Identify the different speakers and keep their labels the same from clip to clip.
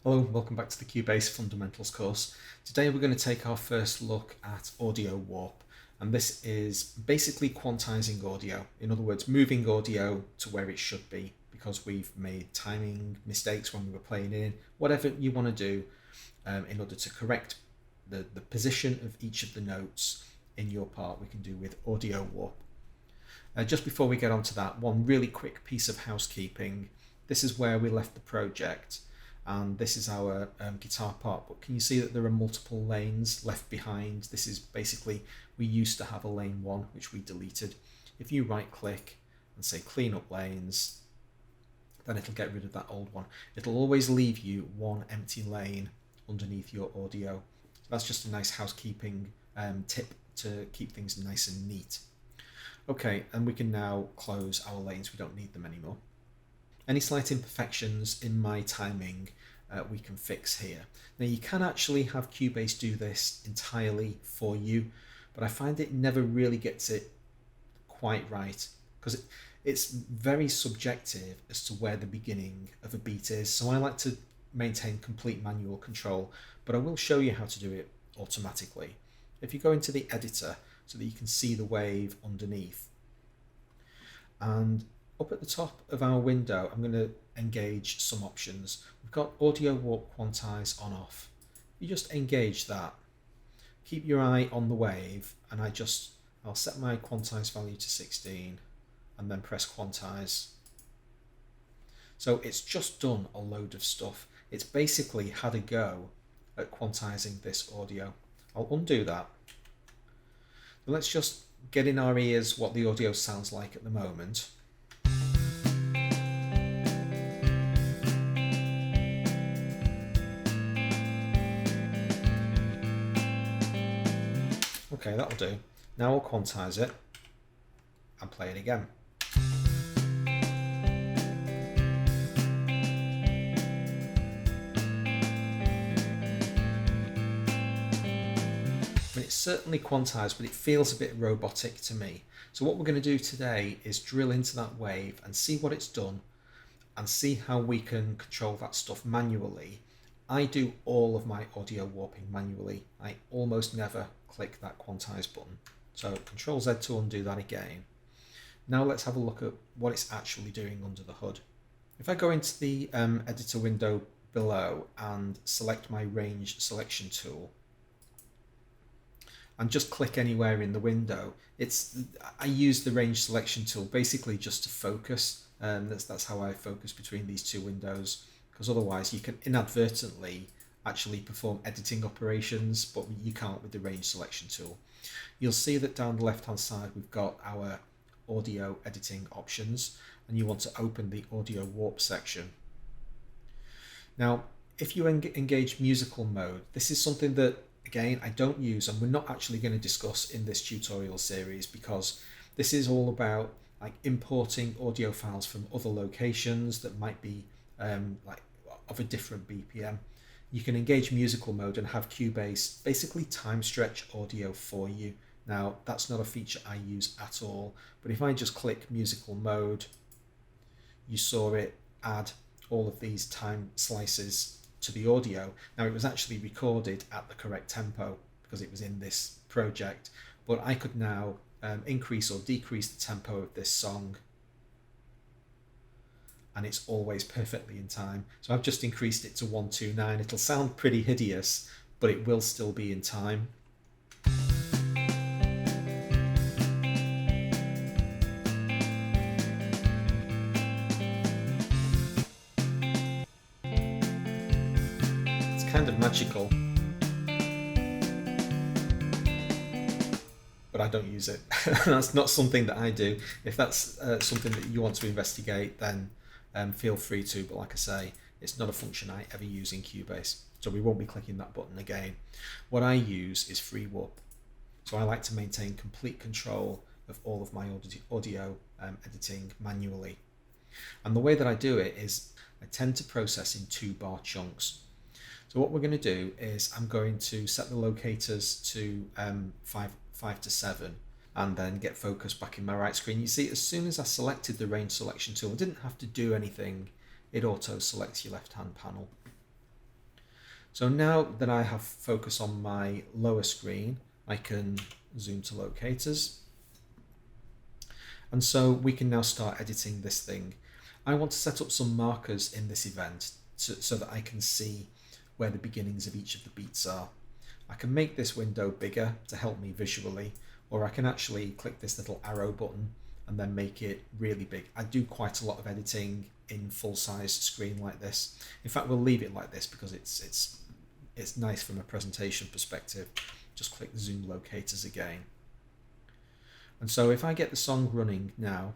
Speaker 1: Hello, welcome back to the Cubase Fundamentals course. Today we're going to take our first look at audio warp, and this is basically quantizing audio. In other words, moving audio to where it should be because we've made timing mistakes when we were playing in, whatever you want to do in order to correct the position of each of the notes in your part, we can do with audio warp. Just before we get on to that, one really quick piece of housekeeping. This is where we left the project, and this is our guitar part, but can you see that there are multiple lanes left behind? This is basically, we used to have a lane 1 which we deleted. If you right click and say clean up lanes, then it'll get rid of that old one. It'll always leave you one empty lane underneath your audio. So that's just a nice housekeeping tip to keep things nice and neat. Okay, and we can now close our lanes, we don't need them anymore. Any slight imperfections in my timing we can fix here. Now you can actually have Cubase do this entirely for you, but I find it never really gets it quite right because it's very subjective as to where the beginning of a beat is. So I like to maintain complete manual control, but I will show you how to do it automatically. If you go into the editor so that you can see the wave underneath, and up at the top of our window, I'm going to engage some options. We've got audio warp quantize on off. You just engage that. Keep your eye on the wave, and I'll set my quantize value to 16 and then press quantize. So it's just done a load of stuff. It's basically had a go at quantizing this audio. I'll undo that. Let's just get in our ears what the audio sounds like at the moment. Okay, that'll do. Now I'll quantize it and play it again. It's certainly quantized, but it feels a bit robotic to me. So what we're going to do today is drill into that wave and see what it's done and see how we can control that stuff manually. I do all of my audio warping manually. I almost never click that quantize button. So Control Z to undo that again. Now let's have a look at what it's actually doing under the hood. If I go into the editor window below and select my range selection tool, and just click anywhere in the window. I use the range selection tool basically just to focus. That's how I focus between these two windows, because otherwise you can inadvertently actually perform editing operations, but you can't with the range selection tool. You'll see that down the left hand side we've got our audio editing options, and you want to open the audio warp section. Now if you engage musical mode, this is something that again I don't use, and we're not actually going to discuss in this tutorial series, because this is all about like importing audio files from other locations that might be like of a different BPM. You can engage musical mode and have Cubase basically time stretch audio for you. Now that's not a feature I use at all, but if I just click musical mode, you saw it add all of these time slices to the audio. Now it was actually recorded at the correct tempo because it was in this project, but I could now increase or decrease the tempo of this song, and it's always perfectly in time. So I've just increased it to 129. It'll sound pretty hideous, but it will still be in time. Kind of magical, but I don't use it. That's not something that I do. If that's something that you want to investigate, then feel free to, but like I say, it's not a function I ever use in Cubase, so we won't be clicking that button again. What I use is free warp, so I like to maintain complete control of all of my audio editing manually, and the way that I do it is I tend to process in 2-bar chunks. So what we're going to do is I'm going to set the locators to 5 to 7 and then get focus back in my right screen. You see, as soon as I selected the range selection tool, I didn't have to do anything. It auto selects your left hand panel. So now that I have focus on my lower screen, I can zoom to locators. And so we can now start editing this thing. I want to set up some markers in this event so that I can see where the beginnings of each of the beats are. I can make this window bigger to help me visually, or I can actually click this little arrow button and then make it really big. I do quite a lot of editing in full-size screen like this. In fact, we'll leave it like this because it's nice from a presentation perspective. Just click zoom locators again. And so if I get the song running now,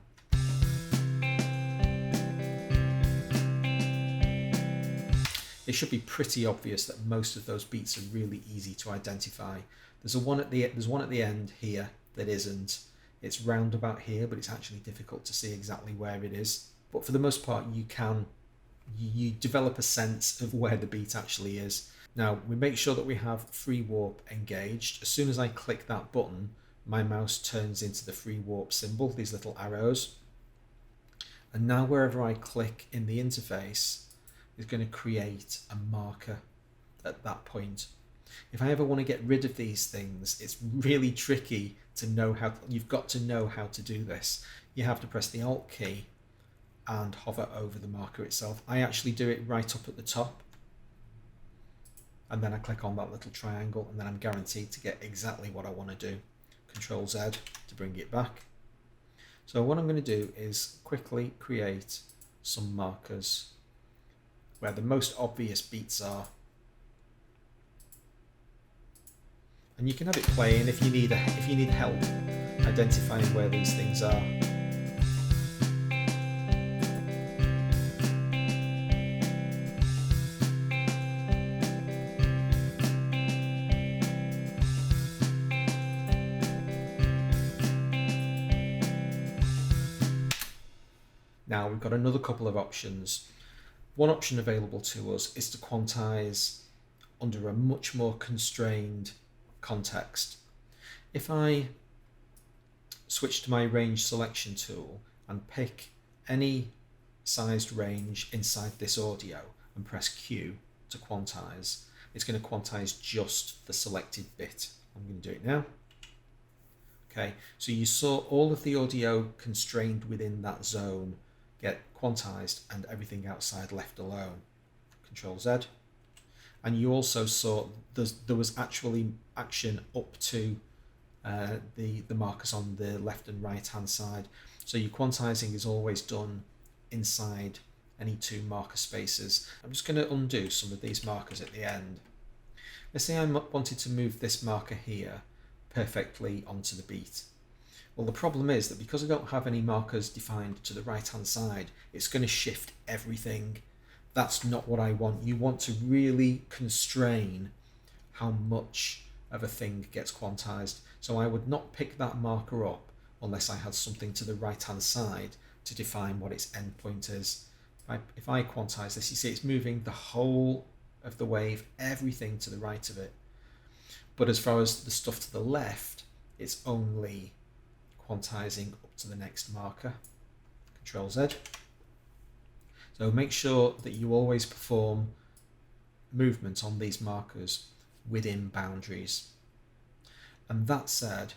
Speaker 1: it should be pretty obvious that most of those beats are really easy to identify. There's one at the end here that isn't. It's round about here, but it's actually difficult to see exactly where it is. But for the most part, you develop a sense of where the beat actually is. Now, we make sure that we have free warp engaged. As soon as I click that button, my mouse turns into the free warp symbol, these little arrows. And now wherever I click in the interface, is going to create a marker at that point. If I ever want to get rid of these things, it's really tricky to know how. You've got to know how to do this. You have to press the Alt key and hover over the marker itself. I actually do it right up at the top, and then I click on that little triangle, and then I'm guaranteed to get exactly what I want to do. Control Z to bring it back. So what I'm going to do is quickly create some markers where the most obvious beats are. And you can have it playing if you need help identifying where these things are. Now we've got another couple of options. One option available to us is to quantize under a much more constrained context. If I switch to my range selection tool and pick any sized range inside this audio and press Q to quantize, it's going to quantize just the selected bit. I'm going to do it now. Okay, so you saw all of the audio constrained within that zone get quantized and everything outside left alone. Control Z. And you also saw there was actually action up to the markers on the left and right hand side. So your quantizing is always done inside any two marker spaces. I'm just going to undo some of these markers at the end. Let's say I wanted to move this marker here perfectly onto the beat. Well, the problem is that because I don't have any markers defined to the right hand side, it's going to shift everything. That's not what I want. You want to really constrain how much of a thing gets quantized. So I would not pick that marker up unless I had something to the right hand side to define what its endpoint is. If I quantize this, you see it's moving the whole of the wave, everything to the right of it. But as far as the stuff to the left, it's only quantizing up to the next marker. Control Z. So make sure that you always perform movement on these markers within boundaries. And that said,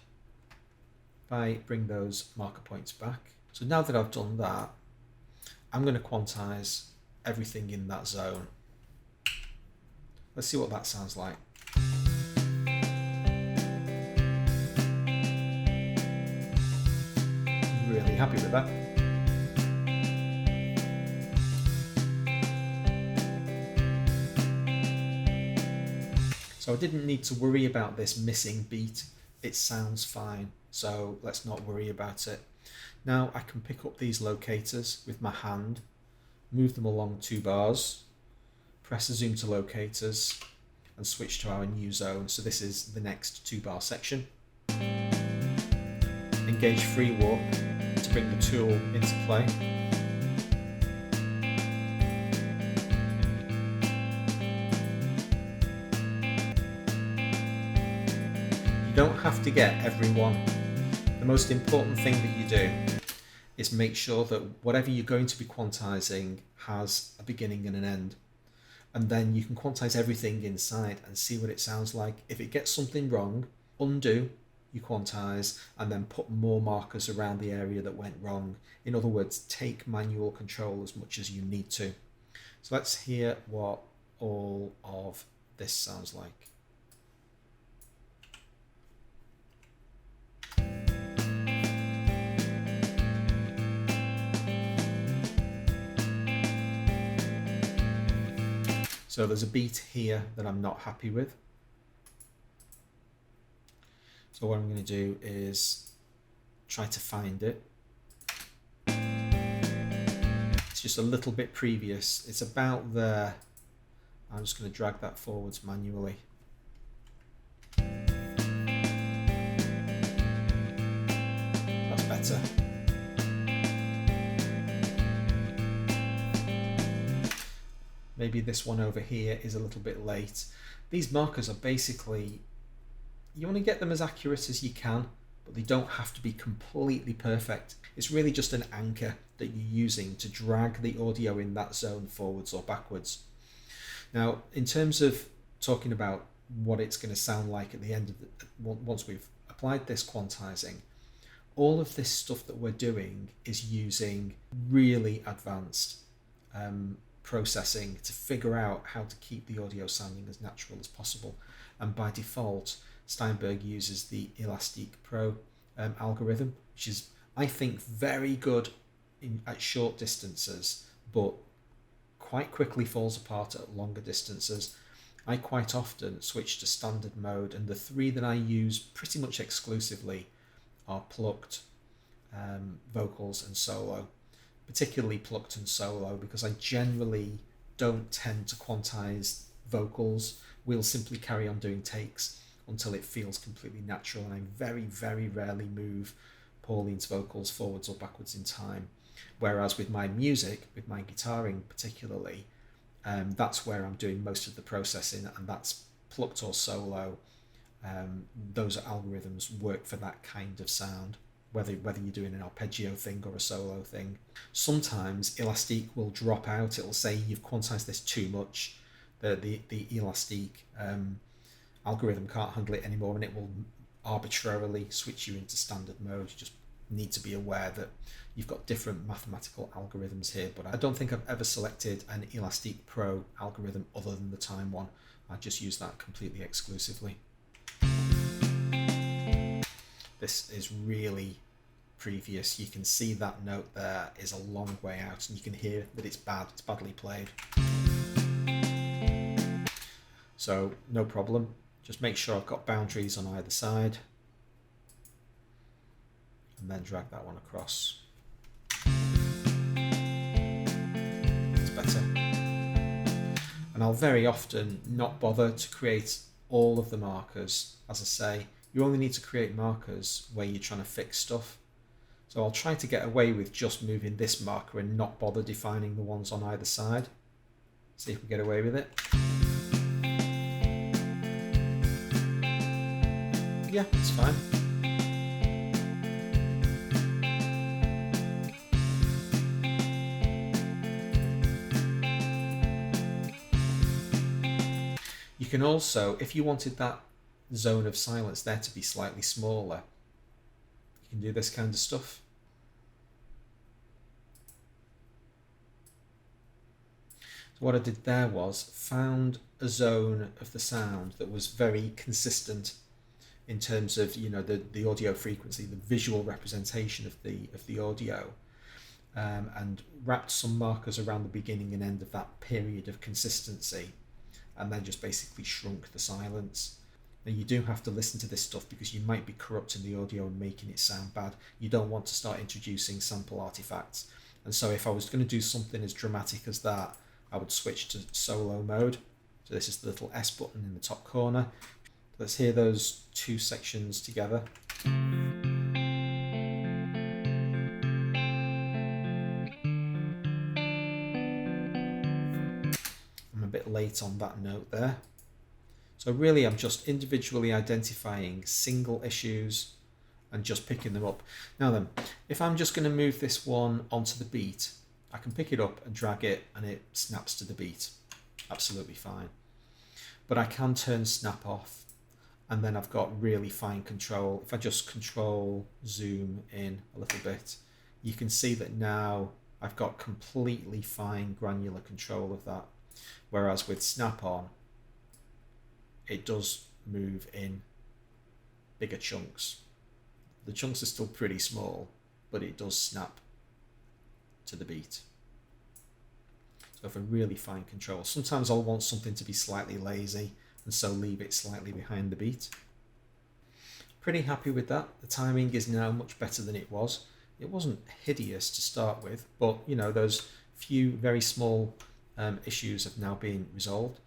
Speaker 1: if I bring those marker points back, so now that I've done that, I'm going to quantize everything in that zone. Let's see what that sounds like. Really happy with that. So I didn't need to worry about this missing beat. It sounds fine, so let's not worry about it. Now I can pick up these locators with my hand, move them along 2 bars, press the zoom to locators and switch to our new zone. So this is the next 2-bar section. Engage free warp to bring the tool into play. You don't have to get every one. The most important thing that you do is make sure that whatever you're going to be quantizing has a beginning and an end. And then you can quantize everything inside and see what it sounds like. If it gets something wrong, undo, you quantize, and then put more markers around the area that went wrong. In other words, take manual control as much as you need to. So let's hear what all of this sounds like. So there's a beat here that I'm not happy with. So what I'm going to do is try to find it. It's just a little bit previous. It's about there. I'm just going to drag that forwards manually. That's better. Maybe this one over here is a little bit late. These markers are basically, you want to get them as accurate as you can, but they don't have to be completely perfect. It's really just an anchor that you're using to drag the audio in that zone forwards or backwards. Now, in terms of talking about what it's going to sound like at the end of once we've applied this quantizing, all of this stuff that we're doing is using really advanced processing to figure out how to keep the audio sounding as natural as possible. And by default, Steinberg uses the Elastic Pro algorithm, which is, I think, very good at short distances, but quite quickly falls apart at longer distances. I quite often switch to standard mode, and the three that I use pretty much exclusively are plucked, vocals and solo. Particularly plucked and solo, because I generally don't tend to quantize vocals. We'll simply carry on doing takes until it feels completely natural, and I very, very rarely move Pauline's vocals forwards or backwards in time. Whereas with my music, with my guitaring particularly, that's where I'm doing most of the processing, and that's plucked or solo. Those algorithms work for that kind of sound, whether you're doing an arpeggio thing or a solo thing. Sometimes Elastic will drop out. It'll say you've quantized this too much. The Elastic algorithm can't handle it anymore, and it will arbitrarily switch you into standard mode. You just need to be aware that you've got different mathematical algorithms here, but I don't think I've ever selected an Elastic Pro algorithm other than the time one. I just use that completely exclusively. This is really previous. You can see that note there is a long way out, and you can hear that it's badly played. So no problem, just make sure I've got boundaries on either side, and then drag that one across. It's better. And I'll very often not bother to create all of the markers. As I say, you only need to create markers where you're trying to fix stuff. So I'll try to get away with just moving this marker and not bother defining the ones on either side. See if we get away with it. Yeah, it's fine. You can also, if you wanted that zone of silence there to be slightly smaller, you can do this kind of stuff. So what I did there was found a zone of the sound that was very consistent in terms of, you know, the audio frequency, the visual representation of the audio, and wrapped some markers around the beginning and end of that period of consistency, and then just basically shrunk the silence. Now you do have to listen to this stuff because you might be corrupting the audio and making it sound bad. You don't want to start introducing sample artifacts. And so if I was going to do something as dramatic as that, I would switch to solo mode. So this is the little S button in the top corner. Let's hear those two sections together. I'm a bit late on that note there. So really I'm just individually identifying single issues and just picking them up. Now then, if I'm just going to move this one onto the beat, I can pick it up and drag it and it snaps to the beat. absolutely fine. But I can turn snap off, and then I've got really fine control. If I just control zoom in a little bit, you can see that now I've got completely fine granular control of that. Whereas with snap on, it does move in bigger chunks. The chunks are still pretty small, but it does snap to the beat. So for really fine control. Sometimes I'll want something to be slightly lazy, and so leave it slightly behind the beat. Pretty happy with that. The timing is now much better than it was. It wasn't hideous to start with, but you know, those few very small issues have now been resolved.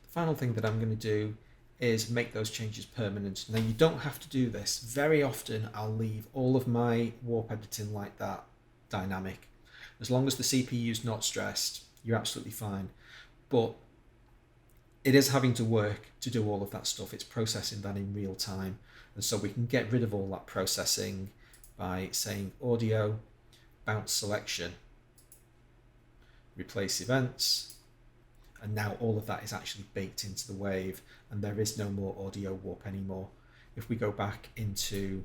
Speaker 1: The final thing that I'm going to do is make those changes permanent. Now you don't have to do this. Very often I'll leave all of my warp editing like that, dynamic. As long as the CPU is not stressed, you're absolutely fine. But it is having to work to do all of that stuff. It's processing that in real time. And so we can get rid of all that processing by saying audio, bounce selection, replace events, and now all of that is actually baked into the wave, and there is no more audio warp anymore. If we go back into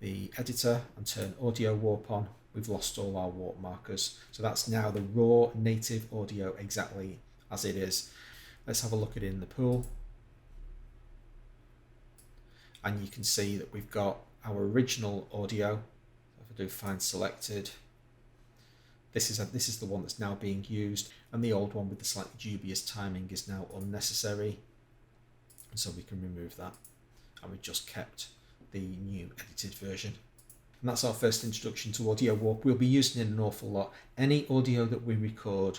Speaker 1: the editor and turn audio warp on, we've lost all our warp markers. So that's now the raw native audio exactly as it is. Let's have a look at it in the pool. And you can see that we've got our original audio. If I do find selected, this is the one that's now being used, and the old one with the slightly dubious timing is now unnecessary. And so we can remove that, and we've just kept the new edited version. And that's our first introduction to audio warp. We'll be using it an awful lot. Any audio that we record,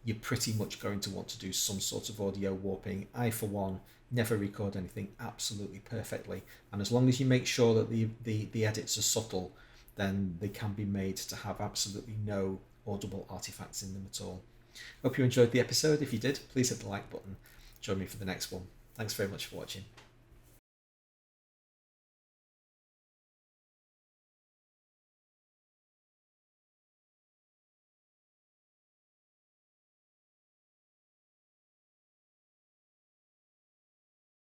Speaker 1: you're pretty much going to want to do some sort of audio warping. I, for one, never record anything absolutely perfectly. And as long as you make sure that the edits are subtle, then they can be made to have absolutely no audible artifacts in them at all. Hope you enjoyed the episode. If you did, please hit the like button. Join me for the next one. Thanks very much for watching.